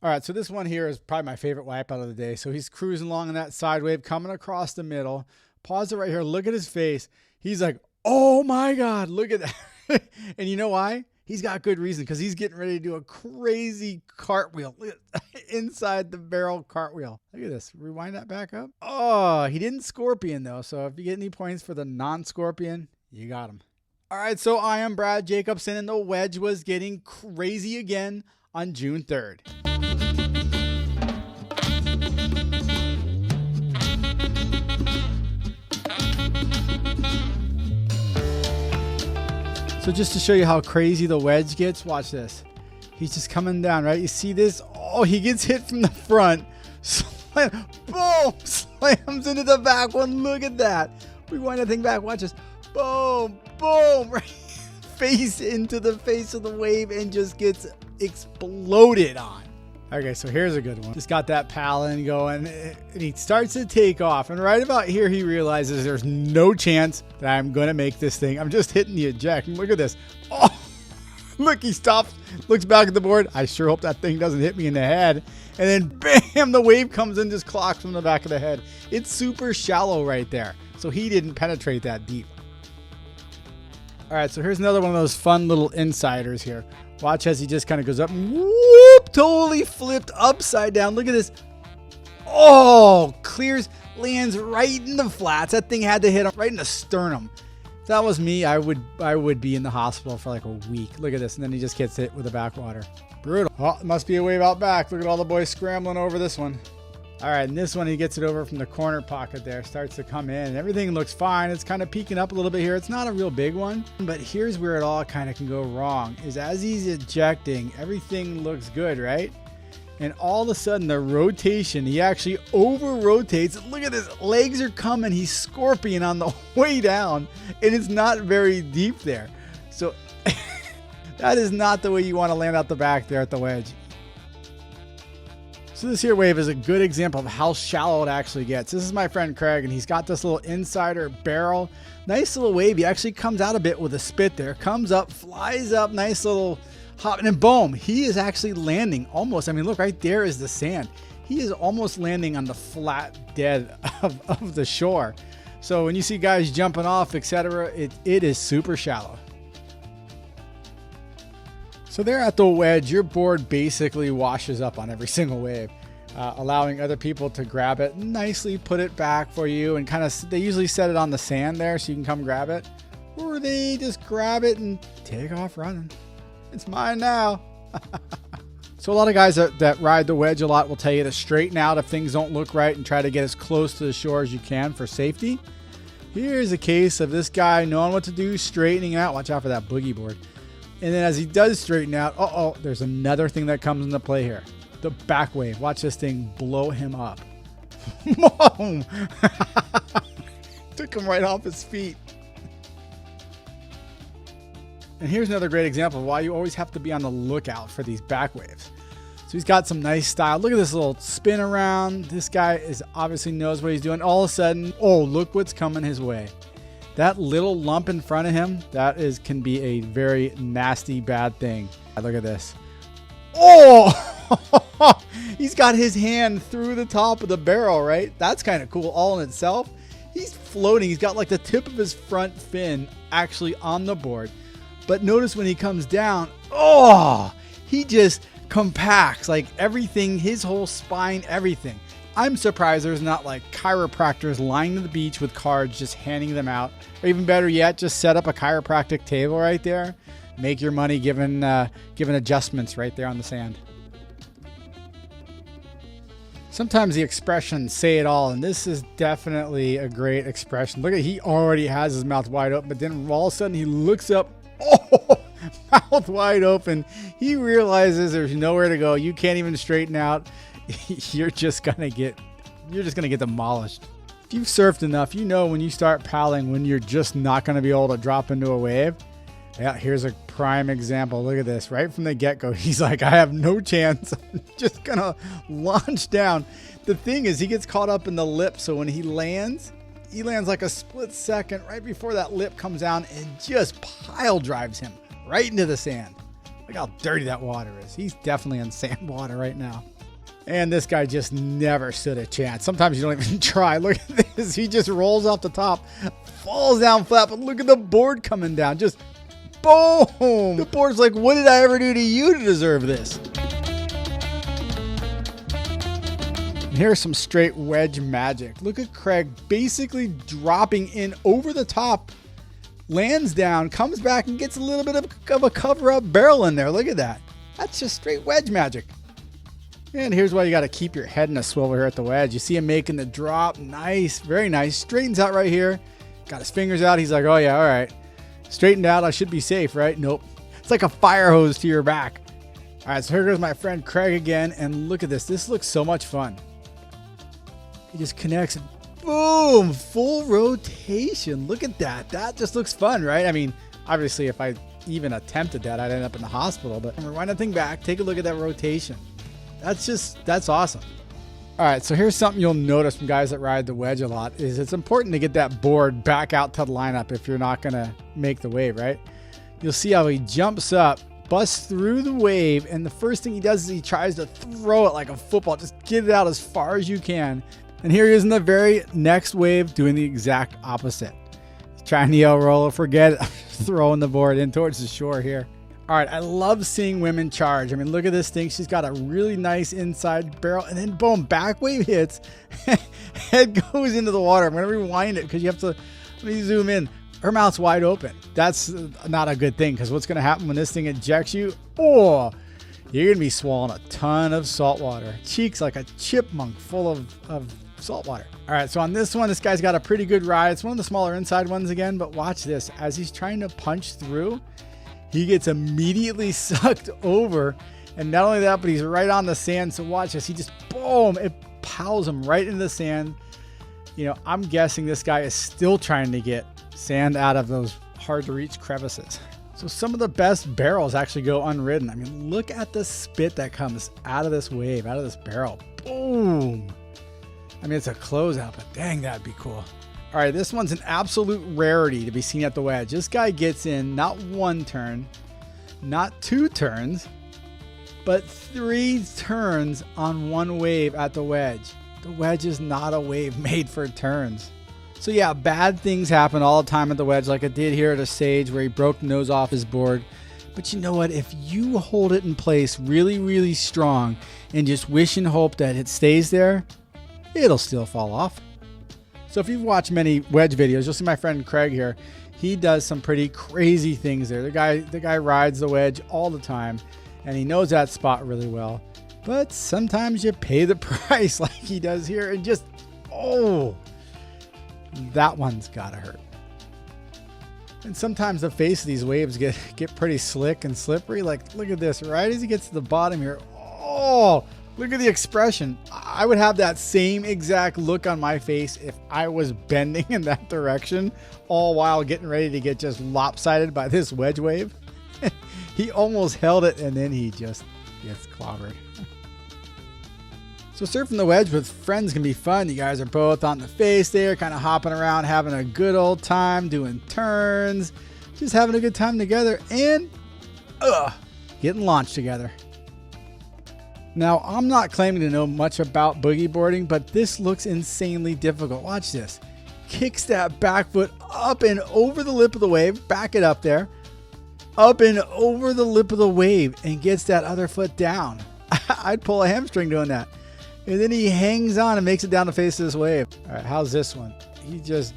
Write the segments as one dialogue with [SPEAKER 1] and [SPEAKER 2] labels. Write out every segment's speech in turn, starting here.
[SPEAKER 1] All right, so this one here is probably my favorite wipeout of the day. So he's cruising along in that side wave, coming across the middle. Pause it right here. Look at his face. He's like, oh my God, look at that. And you know why? He's got good reason, because he's getting ready to do a crazy cartwheel inside the barrel cartwheel. Look at this. Rewind that back up. Oh, he didn't scorpion though. So if you get any points for the non-scorpion, you got him. All right, so I am Brad Jacobson, and the wedge was getting crazy again on June 3rd. So just to show you how crazy the wedge gets, watch this. He's just coming down, right? You see this? Oh, he gets hit from the front. Slam, boom! Slams into the back one. Look at that. Rewind that thing back. Watch this. Boom, boom. Right. Face into the face of the wave and just gets exploded on. Okay, so here's a good one. Just got that paddling going, and he starts to take off. And right about here, he realizes there's no chance that I'm going to make this thing. I'm just hitting the eject. And look at this. Oh, look, he stops, looks back at the board. I sure hope that thing doesn't hit me in the head. And then bam, the wave comes in, just clocks from the back of the head. It's super shallow right there. So he didn't penetrate that deep. All right, so here's another one of those fun little insiders here. Watch as he just kind of goes up and whoop, totally flipped upside down. Look at this. Oh, clears, lands right in the flats. That thing had to hit him right in the sternum. If that was me, I would be in the hospital for like a week. Look at this. And then he just gets hit with a backwater. Brutal. Oh, it must be a wave out back. Look at all the boys scrambling over this one. All right, and this one, he gets it over from the corner pocket there, starts to come in. Everything looks fine. It's kind of peeking up a little bit here. It's not a real big one, but here's where it all kind of can go wrong, is as he's ejecting, everything looks good, right? And all of a sudden, the rotation, he actually over-rotates. Look at this, legs are coming. He's scorpion on the way down, and it's not very deep there. So that is not the way you want to land out the back there at the wedge. So this here wave is a good example of how shallow it actually gets. This is my friend Craig, and he's got this little insider barrel. Nice little wave. He actually comes out a bit with a spit there. Comes up, flies up, nice little hop, and then boom. He is actually landing almost. I mean, look, right there is the sand. He is almost landing on the flat dead of the shore. So when you see guys jumping off, etc., it is super shallow. So there at the wedge, your board basically washes up on every single wave, allowing other people to grab it, nicely put it back for you, and kind of, they usually set it on the sand there so you can come grab it, or they just grab it and take off running. It's mine now. So a lot of guys that ride the wedge a lot will tell you to straighten out if things don't look right and try to get as close to the shore as you can for safety. Here's a case of this guy knowing what to do, straightening out. Watch out for that boogie board. And then as he does straighten out, there's another thing that comes into play here. The back wave. Watch this thing blow him up. Boom! Took him right off his feet. And here's another great example of why you always have to be on the lookout for these back waves. So he's got some nice style. Look at this little spin around. This guy obviously knows what he's doing. All of a sudden, oh, look what's coming his way. That little lump in front of him, can be a very nasty, bad thing. Look at this. Oh! He's got his hand through the top of the barrel, right? That's kind of cool all in itself. He's floating. He's got like the tip of his front fin actually on the board. But notice when he comes down, oh, he just compacts like everything, his whole spine, everything. I'm surprised there's not like chiropractors lining the beach with cards just handing them out. Or even better yet, just set up a chiropractic table right there. Make your money given adjustments right there on the sand. Sometimes the expressions say it all, and this is definitely a great expression. Look at, he already has his mouth wide open, but then all of a sudden he looks up, oh, mouth wide open. He realizes there's nowhere to go. You can't even straighten out. You're just gonna get demolished. If you've surfed enough, you know when you start paddling when you're just not gonna be able to drop into a wave. Yeah, here's a prime example. Look at this. Right from the get-go, he's like, I have no chance. I'm just gonna launch down. The thing is, he gets caught up in the lip, so when he lands like a split second right before that lip comes down and just pile drives him right into the sand. Look how dirty that water is. He's definitely in sand water right now. And this guy just never stood a chance. Sometimes you don't even try. Look at this. He just rolls off the top, falls down flat, but look at the board coming down. Just boom. The board's like, what did I ever do to you to deserve this? And here's some straight wedge magic. Look at Craig basically dropping in over the top, lands down, comes back and gets a little bit of a cover-up barrel in there. Look at that. That's just straight wedge magic. And here's why you got to keep your head in a swivel here at the wedge. You see him making the drop. Nice. Very nice. Straightens out right here. Got his fingers out. He's like, oh, yeah, all right. Straightened out. I should be safe, right? Nope. It's like a fire hose to your back. All right, so here goes my friend Craig again. And look at this. This looks so much fun. He just connects and boom, full rotation. Look at that. That just looks fun, right? I mean, obviously, if I even attempted that, I'd end up in the hospital. But rewind that thing back. Take a look at that rotation. That's awesome. All right, so here's something you'll notice from guys that ride the wedge a lot is it's important to get that board back out to the lineup if you're not going to make the wave, right? You'll see how he jumps up, busts through the wave, and the first thing he does is he tries to throw it like a football. Just get it out as far as you can. And here he is in the very next wave doing the exact opposite. He's trying to yell roller, forget it. Throwing the board in towards the shore here. All right, I love seeing women charge. I mean, look at this thing. She's got a really nice inside barrel, and then boom, back wave hits. Head goes into the water. I'm going to rewind it because you have to, let me zoom in. Her mouth's wide open. That's not a good thing because what's going to happen when this thing ejects you? Oh, you're going to be swallowing a ton of salt water. Cheeks like a chipmunk full of salt water. All right, so on this one, this guy's got a pretty good ride. It's one of the smaller inside ones again, but watch this. As he's trying to punch through, he gets immediately sucked over. And not only that, but he's right on the sand. So watch this. He just, boom, it piles him right into the sand. You know, I'm guessing this guy is still trying to get sand out of those hard to reach crevices. So some of the best barrels actually go unridden. I mean, look at the spit that comes out of this wave, out of this barrel. Boom. I mean, it's a closeout, but dang, that'd be cool. All right, this one's an absolute rarity to be seen at the wedge. This guy gets in not one turn, not two turns, but 3 turns on one wave at the wedge. The wedge is not a wave made for turns. So yeah, bad things happen all the time at the wedge, like it did here at a Sage where he broke the nose off his board. But you know what? If you hold it in place really, really strong and just wish and hope that it stays there, it'll still fall off. So if you've watched many wedge videos, you'll see my friend Craig here. He does some pretty crazy things there. The guy rides the wedge all the time, and he knows that spot really well. But sometimes you pay the price like he does here, and just, oh, that one's gotta hurt. And sometimes the face of these waves get pretty slick and slippery. Like, look at this, right as he gets to the bottom here. Oh, look at the expression. I would have that same exact look on my face if I was bending in that direction, all while getting ready to get just lopsided by this wedge wave. He almost held it, and then he just gets clobbered. So surfing the wedge with friends can be fun. You guys are both on the face there, kind of hopping around, having a good old time, doing turns, just having a good time together, and getting launched together. Now, I'm not claiming to know much about boogie boarding, but this looks insanely difficult. Watch this. Kicks that back foot up and over the lip of the wave. Back it up there. Up and over the lip of the wave and gets that other foot down. I'd pull a hamstring doing that. And then he hangs on and makes it down the face of this wave. All right, how's this one? He just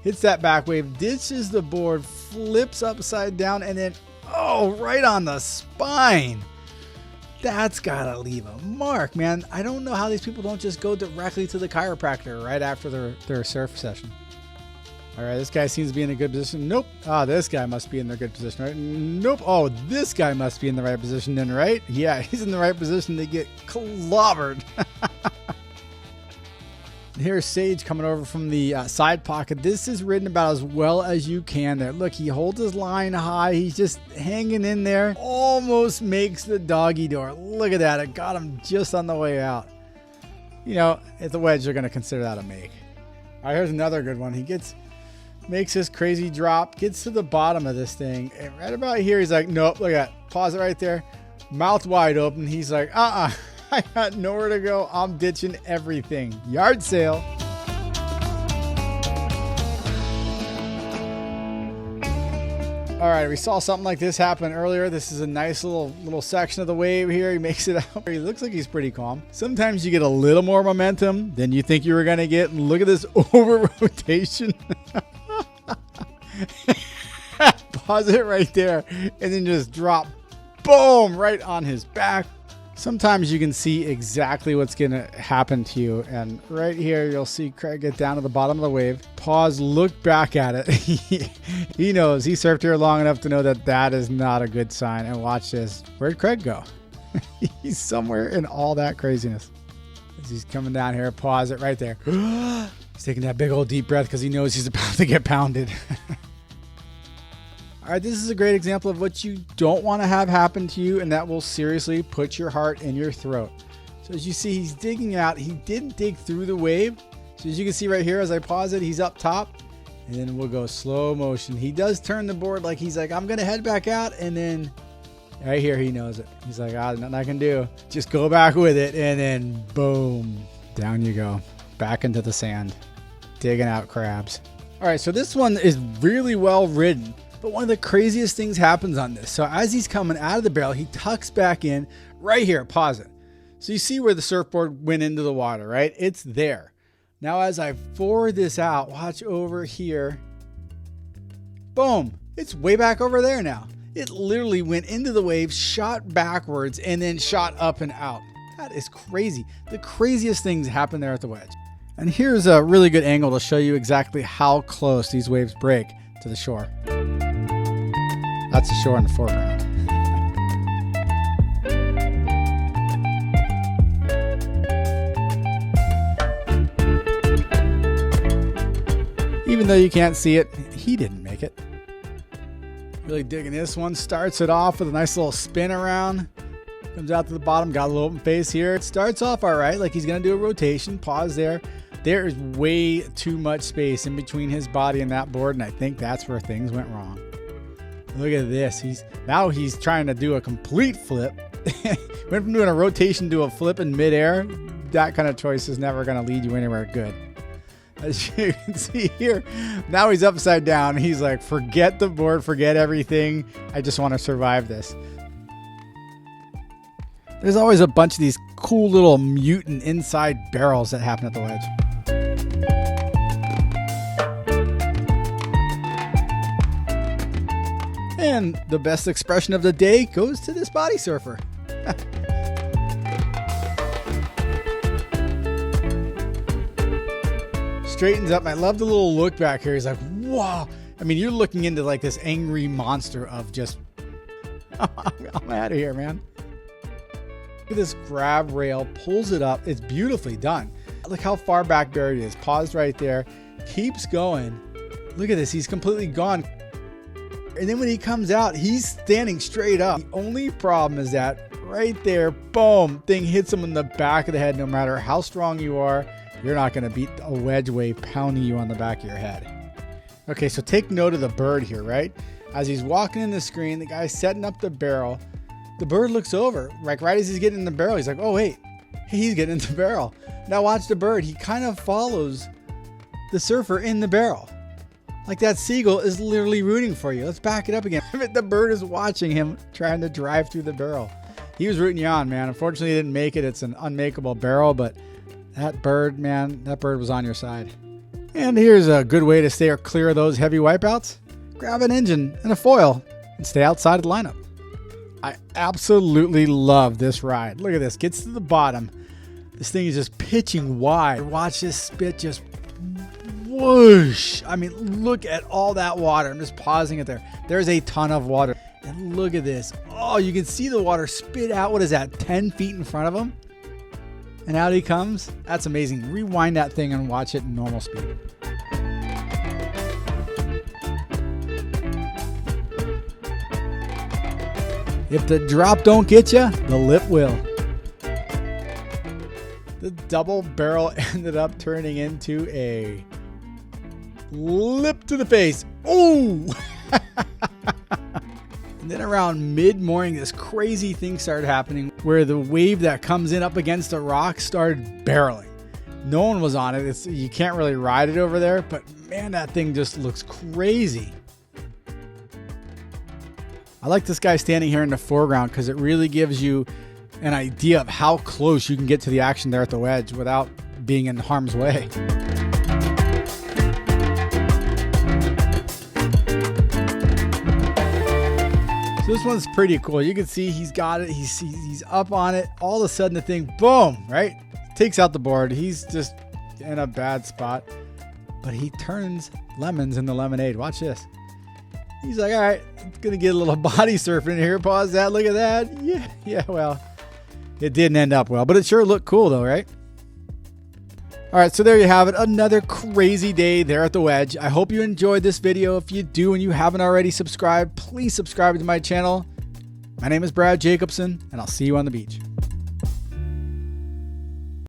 [SPEAKER 1] hits that back wave, ditches the board, flips upside down, and then, right on the spine. That's gotta leave a mark, man. I don't know how these people don't just go directly to the chiropractor right after their surf session. All right, this guy seems to be in a good position. Nope. This guy must be in the good position, right? Nope. Oh, this guy must be in the right position then, right? Yeah, he's in the right position to get clobbered. Here's Sage coming over from the side pocket. This is ridden about as well as you can there. Look, he holds his line high. He's just hanging in there. Almost makes the doggy door. Look at that. It got him just on the way out. You know, at the wedge, they're going to consider that a make. All right, here's another good one. He gets makes this crazy drop, gets to the bottom of this thing, and right about here, he's like, nope, look at that. Pause it right there. Mouth wide open. He's like, I got nowhere to go. I'm ditching everything. Yard sale. All right, we saw something like this happen earlier. This is a nice little section of the wave here. He makes it out. He looks like he's pretty calm. Sometimes you get a little more momentum than you think you were going to get. And look at this over rotation. Pause it right there and then just drop, boom, right on his back. Sometimes you can see exactly what's going to happen to you. And right here, you'll see Craig get down to the bottom of the wave. Pause, look back at it. He knows. He surfed here long enough to know that that is not a good sign. And watch this. Where'd Craig go? He's somewhere in all that craziness. As he's coming down here, pause it right there. He's taking that big old deep breath because he knows he's about to get pounded. All right, this is a great example of what you don't want to have happen to you, and that will seriously put your heart in your throat. So as you see, he's digging out. He didn't dig through the wave. So as you can see right here, as I pause it, he's up top, and then we'll go slow motion. He does turn the board like he's like, I'm going to head back out, and then right here, he knows it. He's like, nothing I can do. Just go back with it, and then boom, down you go. Back into the sand, digging out crabs. All right, so this one is really well ridden. But one of the craziest things happens on this. So as he's coming out of the barrel, he tucks back in right here. Pause it. So you see where the surfboard went into the water, right? It's there. Now as I forward this out, watch over here. Boom. It's way back over there now. It literally went into the wave, shot backwards, and then shot up and out. That is crazy. The craziest things happen there at the wedge. And here's a really good angle to show you exactly how close these waves break to the shore. That's the shore in the foreground. Even though you can't see it, he didn't make it. Really digging this one. Starts it off with a nice little spin around. Comes out to the bottom, got a little open face here. It starts off all right, like he's going to do a rotation. Pause there. There is way too much space in between his body and that board, and I think that's where things went wrong. Look at this. He's trying to do a complete flip. Went from doing a rotation to a flip in midair. That kind of choice is never going to lead you anywhere good. As you can see here, now he's upside down. He's like, forget the board, forget everything. I just want to survive this. There's always a bunch of these cool little mutant inside barrels that happen at the wedge. And the best expression of the day goes to this body surfer. Straightens up. I love the little look back here. He's like, wow. I mean, you're looking into like this angry monster of just, I'm out of here, man. Look at this grab rail, pulls it up. It's beautifully done. Look how far back buried it is. Paused right there. Keeps going. Look at this. He's completely gone. And then when he comes out, he's standing straight up. The only problem is that right there, boom, thing hits him in the back of the head. No matter how strong you are, you're not going to beat a wedge wave pounding you on the back of your head. Okay, so take note of the bird here, right? As he's walking in the screen, the guy's setting up the barrel. The bird looks over, like right as he's getting in the barrel. He's like, oh, wait, he's getting in the barrel. Now watch the bird. He kind of follows the surfer in the barrel. Like that seagull is literally rooting for you. Let's back it up again. The bird is watching him trying to drive through the barrel. He was rooting you on, man. Unfortunately, he didn't make it. It's an unmakeable barrel, but that bird, man, that bird was on your side. And here's a good way to stay clear of those heavy wipeouts. Grab an engine and a foil and stay outside of the lineup. I absolutely love this ride. Look at this. Gets to the bottom. This thing is just pitching wide. Watch this spit just whoosh. I mean, look at all that water. I'm just pausing it there. There's a ton of water. And look at this. Oh, you can see the water spit out. What is that? 10 feet in front of him? And out he comes. That's amazing. Rewind that thing and watch it in normal speed. If the drop don't get you, the lip will. The double barrel ended up turning into a lip to the face. Ooh! And then around mid-morning, this crazy thing started happening where the wave that comes in up against the rock started barreling. No one was on it. You can't really ride it over there, but man, that thing just looks crazy. I like this guy standing here in the foreground because it really gives you an idea of how close you can get to the action there at the wedge without being in harm's way. So this one's pretty cool. You can see he's got it. He's up on it. All of a sudden the thing, boom, right? Takes out the board. He's just in a bad spot. But he turns lemons into lemonade. Watch this. He's like, all right, it's going to get a little body surfing here. Pause that. Look at that. Yeah, well, it didn't end up well. But it sure looked cool though, right? All right, so there you have it. Another crazy day there at the wedge. I hope you enjoyed this video. If you do and you haven't already subscribed, please subscribe to my channel. My name is Brad Jacobson, and I'll see you on the beach.